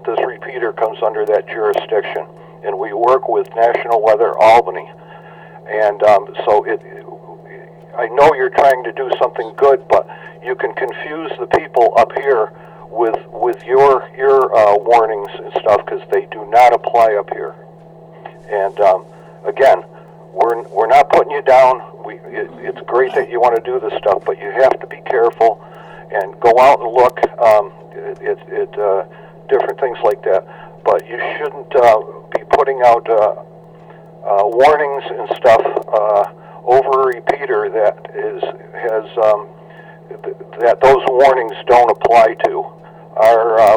this repeater comes under that jurisdiction, and we work with National Weather Albany, and I know you're trying to do something good, but you can confuse the people up here with your warnings and stuff, because they do not apply up here. And again, we're not putting you down. It's great that you want to do this stuff, but you have to be careful and go out and look at different things like that. But you shouldn't be putting out warnings and stuff over a repeater that that those warnings don't apply to.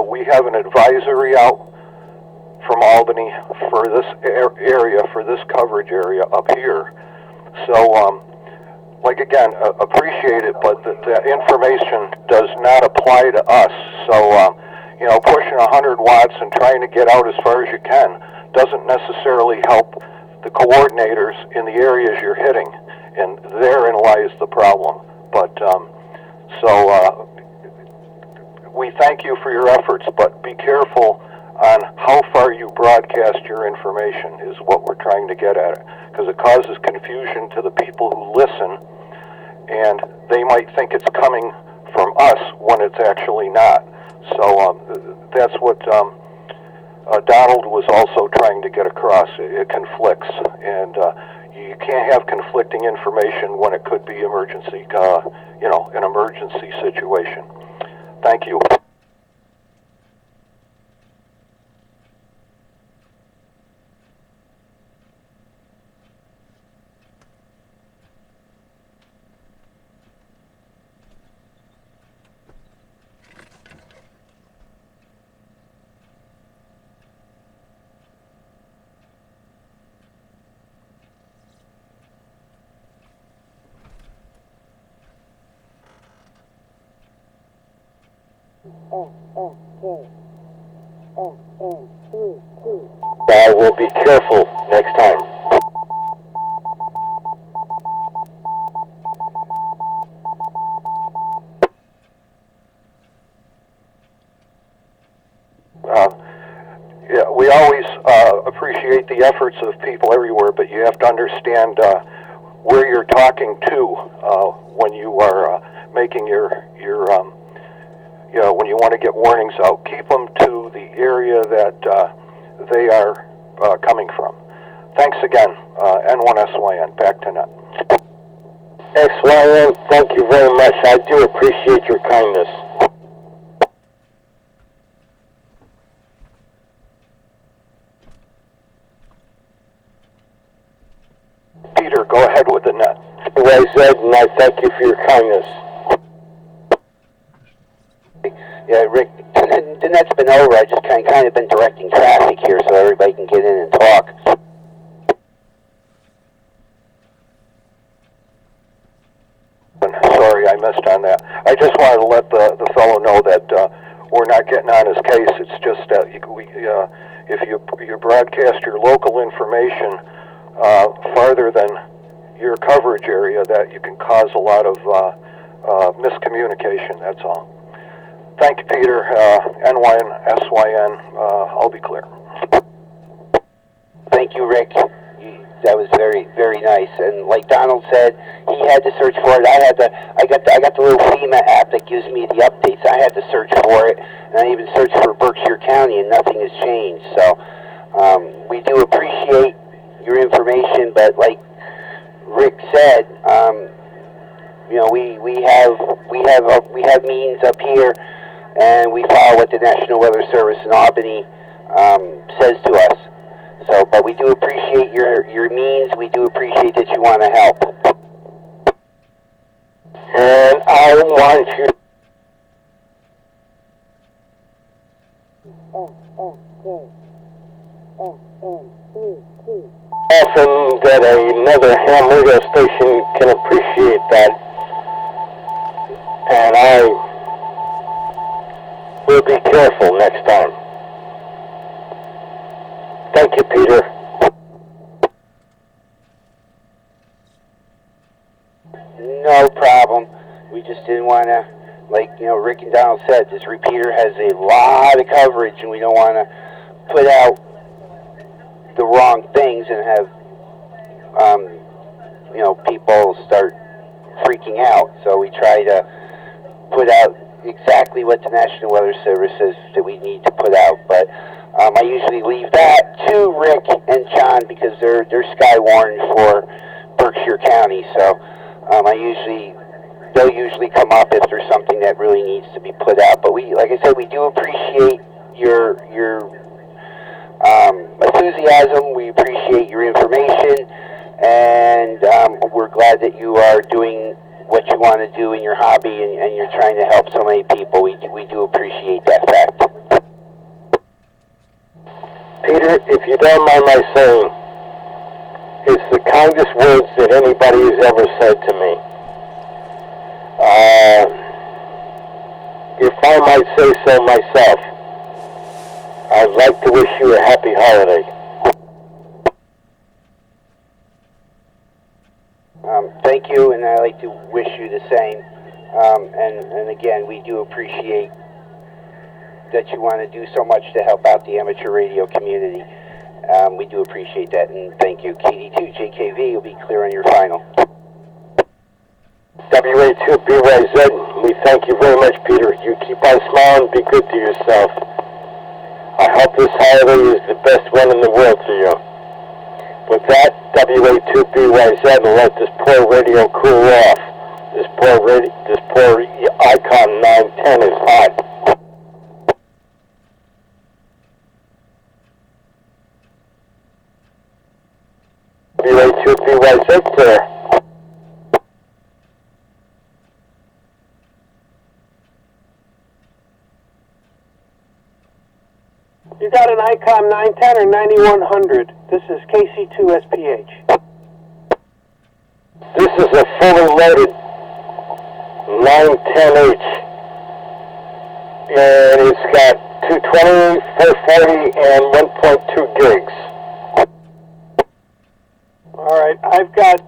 We have an advisory out from Albany for this area, for this coverage area up here. So, again, appreciate it, but that information does not apply to us. So, pushing 100 watts and trying to get out as far as you can doesn't necessarily help the coordinators in the areas you're hitting, and therein lies the problem. But, we thank you for your efforts, but be careful on how far you broadcast your information is what we're trying to get at, because it causes confusion to the people who listen, and they might think it's coming from us when it's actually not. So that's what Donald was also trying to get across. It conflicts, and you can't have conflicting information when it could be emergency, an emergency situation. Thank you. I will be careful next time. We always appreciate the efforts of people everywhere, but you have to understand where you're talking to when you are making your when you want to get warnings out. Keep them to the area that they are coming from. Thanks again, N1SYN. Back to net. SYN, thank you very much. I do appreciate your kindness. Peter, go ahead with the net. wA2, and I thank you for your kindness. Yeah, Rick, the net's been over. I just kind of been directing traffic here so everybody can get in and talk. Sorry, I missed on that. I just wanted to let the fellow know that we're not getting on his case. It's just that if you broadcast your local information farther than your coverage area, that you can cause a lot of miscommunication. That's all. Thank you, Peter. NYN, I'll be clear. Thank you, Rick. That was very, very nice. And like Donald said, he had to search for it. I got the little FEMA app that gives me the updates. I had to search for it, and I even searched for Berkshire County, and nothing has changed. So we do appreciate your information, but like Rick said, we have means up here, and we follow what the National Weather Service in Albany says to us. So, but we do appreciate your means. We do appreciate that you want to help. And I want you often that another ham radio station can appreciate that, and I will be careful next time. Thank you, Peter. No problem. We just didn't want to like, Rick and Donald said, this repeater has a lot of coverage, and we don't want to put out the wrong things and have, people start freaking out. So we try to put out exactly what the National Weather Service says that we need to put out. But I usually leave that to Rick and John because they're sky warned for Berkshire County. So they'll usually come up if there's something that really needs to be put out. But like I said, we do appreciate your enthusiasm. We appreciate your information, and we're glad that you are doing what you want to do in your hobby, and you're trying to help so many people. We do appreciate that fact. Peter, if you don't mind my saying, it's the kindest words that anybody has ever said to me. If I might say so myself, I'd like to wish you a happy holiday. Thank you, and I'd like to wish you the same. And again, we do appreciate that you want to do so much to help out the amateur radio community. We do appreciate that, and thank you. KD2 JKV will be clear on your final. wA2 BYZ, we thank you very much, Peter. You keep on smiling, be good to yourself. I hope this holiday is the best one in the world for you. With that, wA2 BYZ, and let this poor radio cool off. This poor Icon 910 is hot. wA2 BYZ, clear. You got an ICOM 910 or 9100. This is KC2SPH. This is a fully loaded 910H. And it's got 220, 440, and 1.2 gigs. All right, I got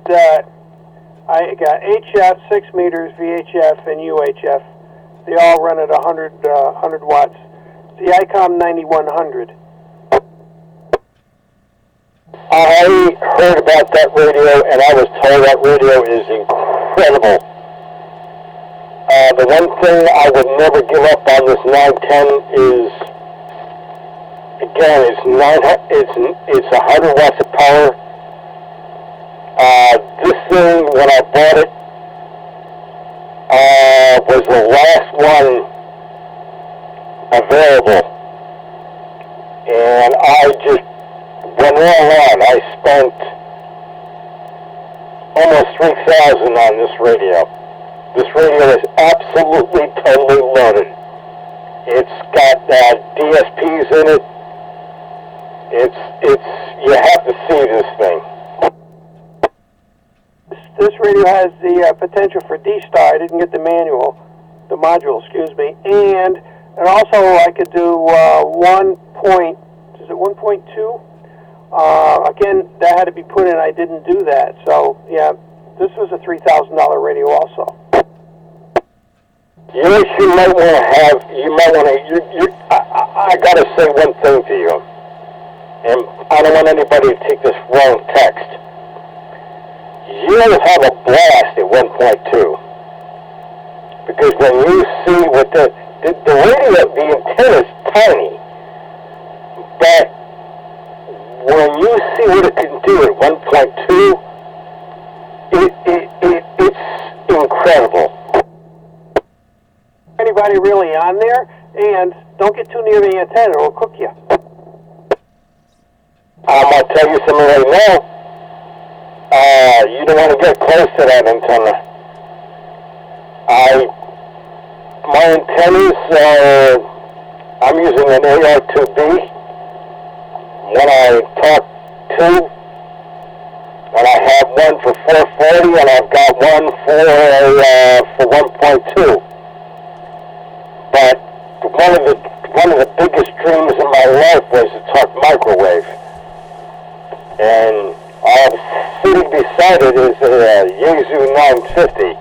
HF, 6 meters, VHF, and UHF. They all run at 100 watts. The ICOM 9100. I heard about that radio, and I was told that radio is incredible. The one thing I would never give up on this 910 is, again, it's 100 watts of power. This thing, when I bought it, was the last one available, and I just went all on. I spent almost $3,000 on this radio. This radio is absolutely, totally loaded. It's got DSPs in it. You have to see this thing. This radio has the potential for D-Star. I didn't get the module, excuse me. And also I could do 1.2? Again, that had to be put in. I didn't do that. So, yeah, this was a $3,000 radio also. You might want to have, I got to say one thing to you. And I don't want anybody to take this wrong text. You'll have a blast at 1.2. Because when you see what the radio, the antenna is tiny. But when you see what it can do at 1.2, it's incredible. Anybody really on there? And don't get too near the antenna, it'll cook you. I'm going to tell you something right now. You don't want to get close to that antenna. My antennas, I'm using an AR2B. When I talk to, and I have one for 440, and I've got one for 1.2. But one of the biggest dreams in my life was to talk microwave. And sitting beside it is a wA2 950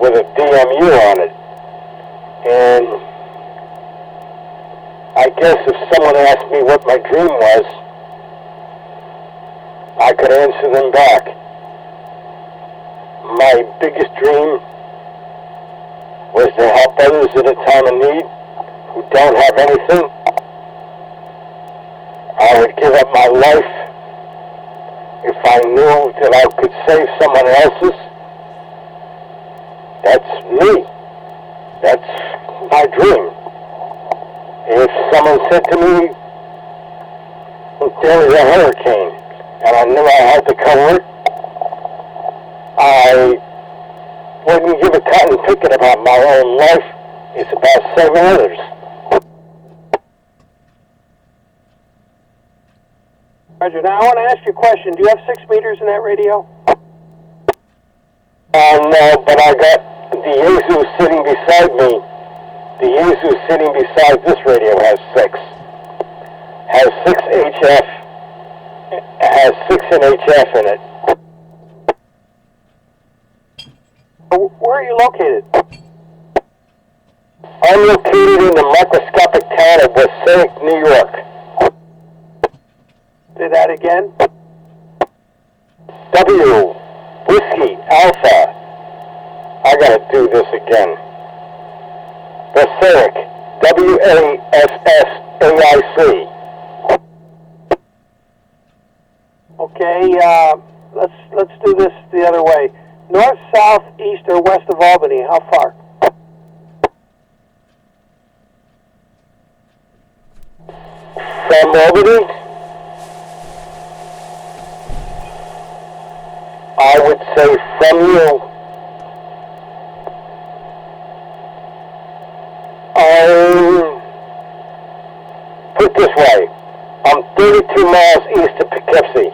with a DMU on it. I guess if someone asked me what my dream was, I could answer them back. My biggest dream was to help others in a time of need who don't have anything. I would give up my life if I knew that I could save someone else's. That's me. That's my dream. If someone said to me, there was a hurricane, and I knew I had to cover it, I wouldn't give a cotton picket about my own life. It's about saving others. Roger. Now I want to ask you a question. Do you have 6 meters in that radio? No, but I got the wA2 sitting beside me. The wA2 sitting beside this radio has 6. Has 6 HF. Has 6 NHF in it. Where are you located? I'm located in the microscopic town of wA2, New York. Say that again. W, Whiskey, Alpha. I gotta do this again. wA2, WASSAIC. Okay, let's do this the other way. North, south, east, or west of Albany, how far? From Albany, I would say from you, put it this way, I'm 32 miles east of Poughkeepsie.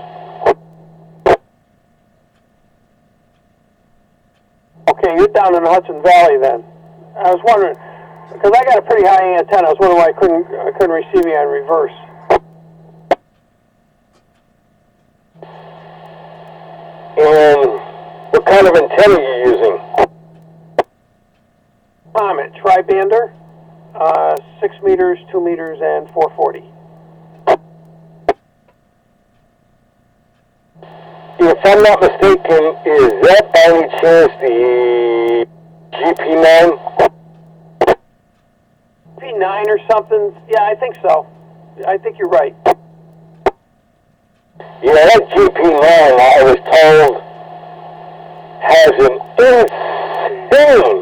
Okay, you're down in the Hudson Valley then. I was wondering, because I got a pretty high antenna, I was wondering why I couldn't receive you on reverse. And what kind of antenna are you using? Comet, tri-bander, 6 meters, 2 meters, and 440. If I'm not mistaken, is that by any chance the GP9? P9 or something? Yeah, I think so. I think you're right. Yeah, that GP9, I was told, has an insane,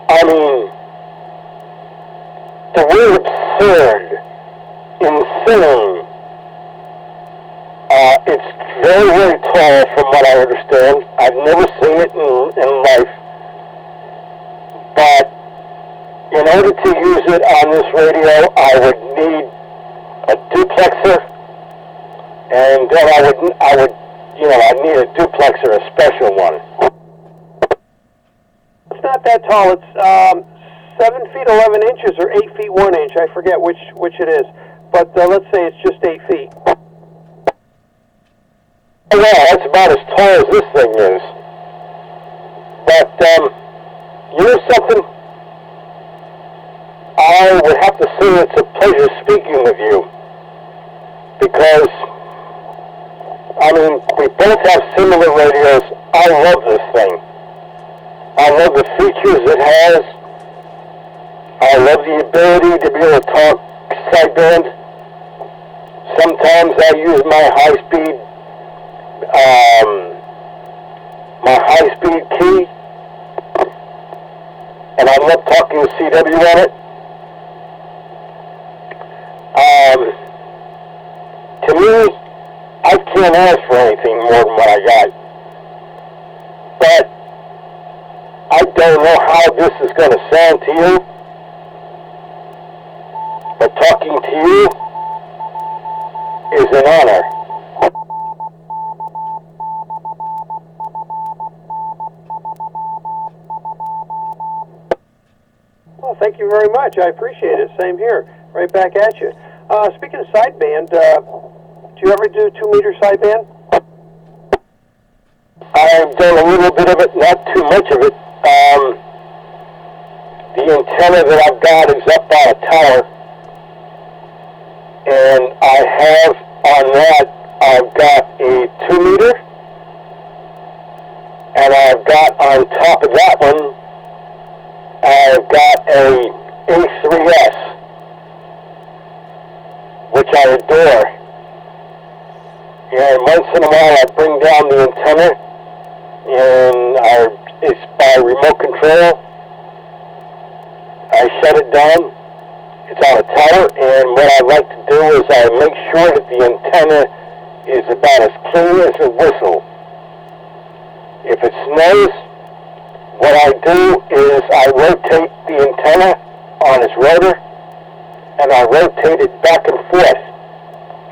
I mean, the word absurd, insane. It's very, very tall from what I understand. I've never seen it in life. But in order to use it on this radio, I would need a duplexer, and then I'd need a duplexer, a special one. It's not that tall. It's 7 feet 11 inches or 8 feet 1 inch. I forget which it is. But let's say it's just 8 feet. Oh, yeah, that's about as tall as this thing is. But, you know something? I would have to say it's a pleasure speaking with you. Because, I mean, we both have similar radios. I love this thing. I love the features it has. I love the ability to be able to talk sideband. Sometimes I use my high-speed key, and I love talking to CW on it. To me, I can't ask for anything more than what I got. But I don't know how this is going to sound to you, but talking to you is an honor. Well, thank you very much. I appreciate it. Same here. Right back at you. Speaking of sideband, do you ever do 2 meter sideband? I've done a little bit of it, not too much of it. The antenna that I've got is up on a tower, and I have on that, I've got a 2 meter, and I've got on top of that one, I've got a A3S, which I adore. And once in a while I bring down the antenna, and it's by remote control. I shut it down. It's on a tower, and what I like to do is I make sure that the antenna is about as clean as a whistle. If it snows, what I do is I rotate the antenna on its rotor, and I rotate it back and forth,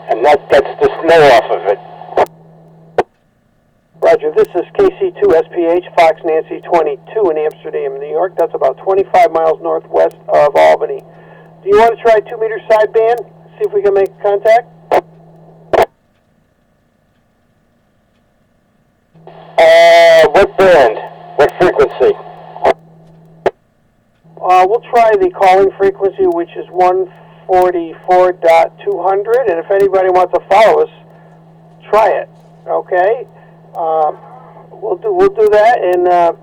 and that gets the snow off of it. Roger, this is KC2SPH, Fox Nancy 22 in Amsterdam, New York. That's about 25 miles northwest of Albany. Do you want to try 2 meter sideband? See if we can make contact? What band? What frequency? We'll try the calling frequency, which is 144.200, and if anybody wants to follow us, try it. Okay? We'll do that, and I'll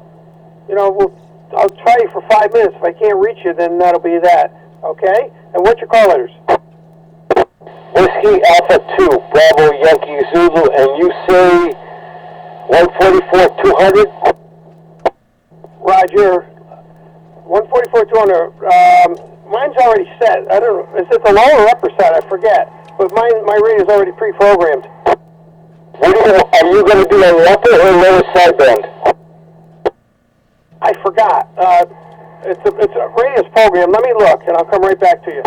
try you for 5 minutes. If I can't reach you, then that'll be that. Okay? And what's your call letters? Whiskey Alpha 2, Bravo Yankee Zulu, and you say 144.200? Roger. 144.200. Mine's already set. I don't know. Is it the lower or upper side? I forget. But my radio's already pre-programmed. Are you going to do on the upper or lower sideband? I forgot. It's a radio's program. Let me look, and I'll come right back to you.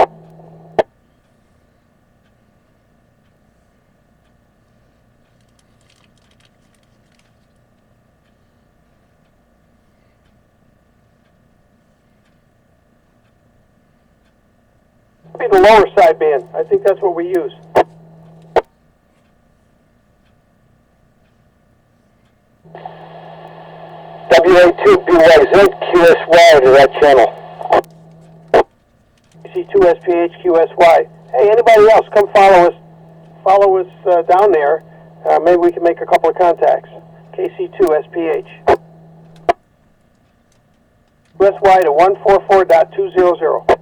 Be the lower sideband. I think that's what we use. wA2 BYZ QSY to that channel. KC2SPH QSY. Hey, anybody else, come follow us down there. Maybe we can make a couple of contacts. KC2SPH. QSY to 144.200.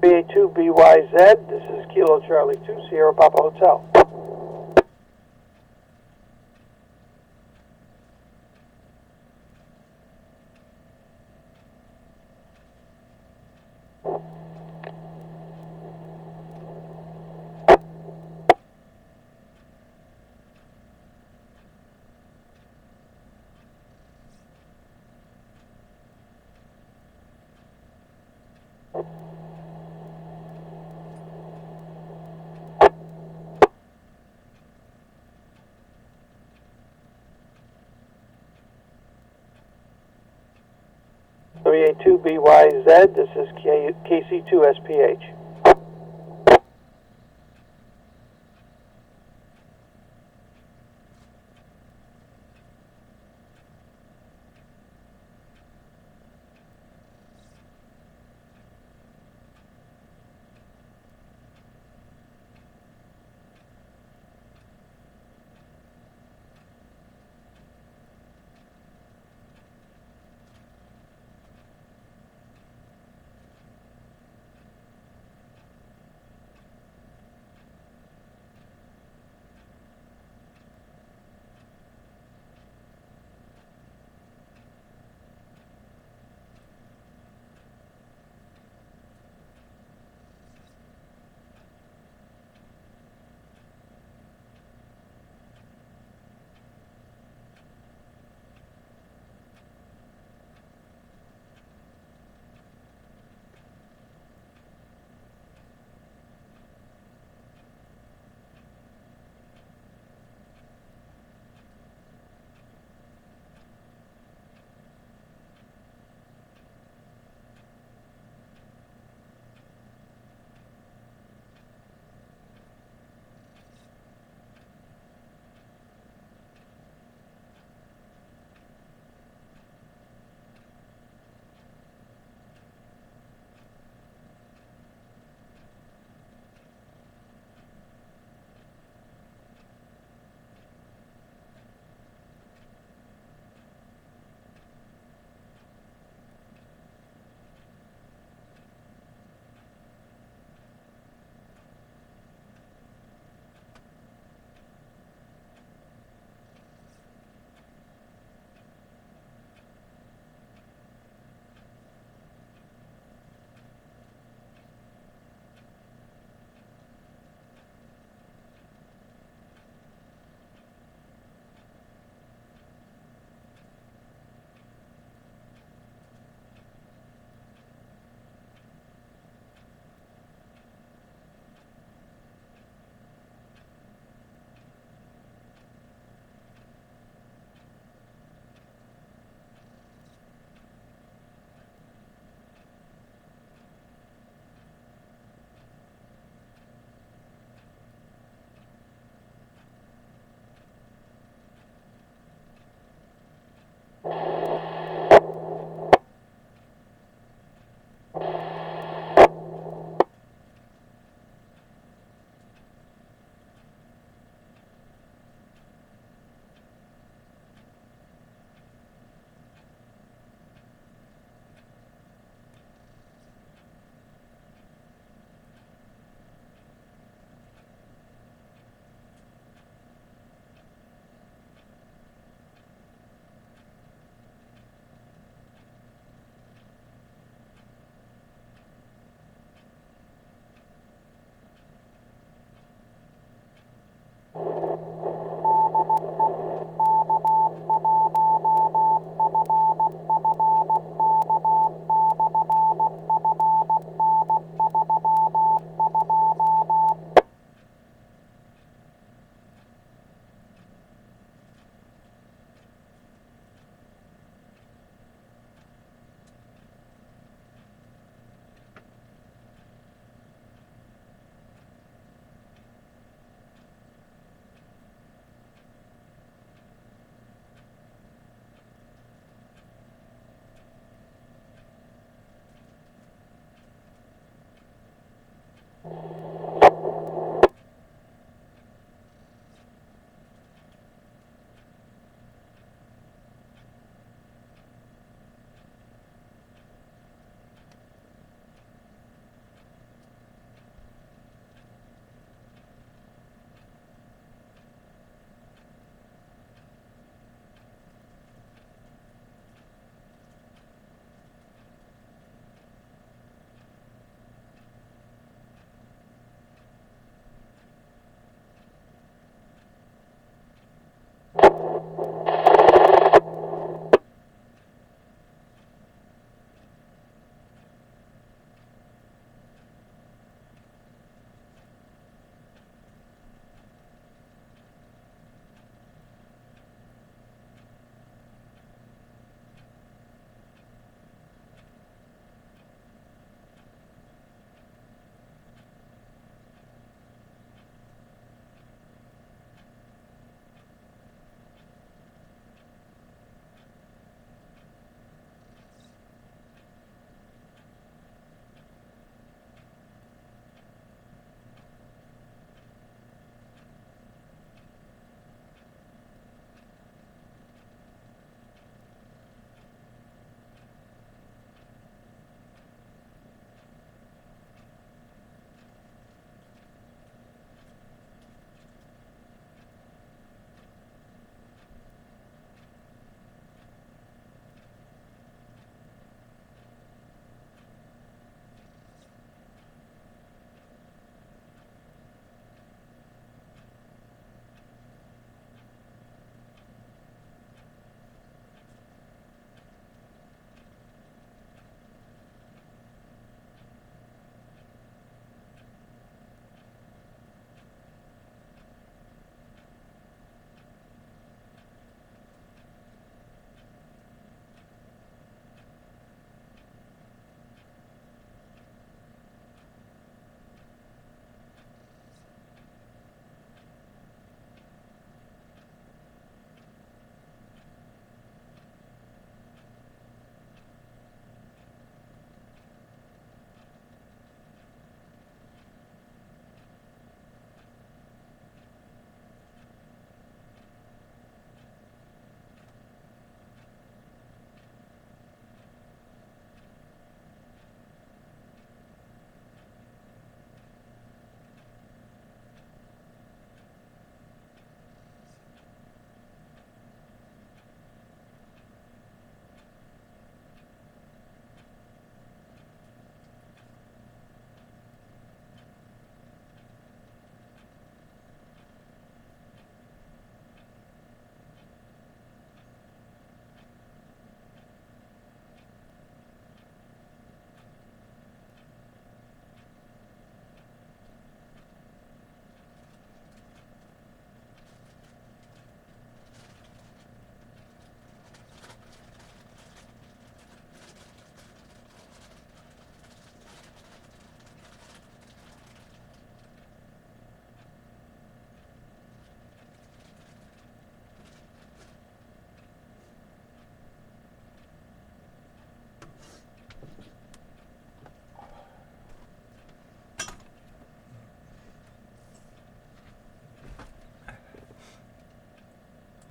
wA2 BYZ, this is Kilo Charlie 2, Sierra Papa Hotel. wA2 BYZ, this is KC2 SPH.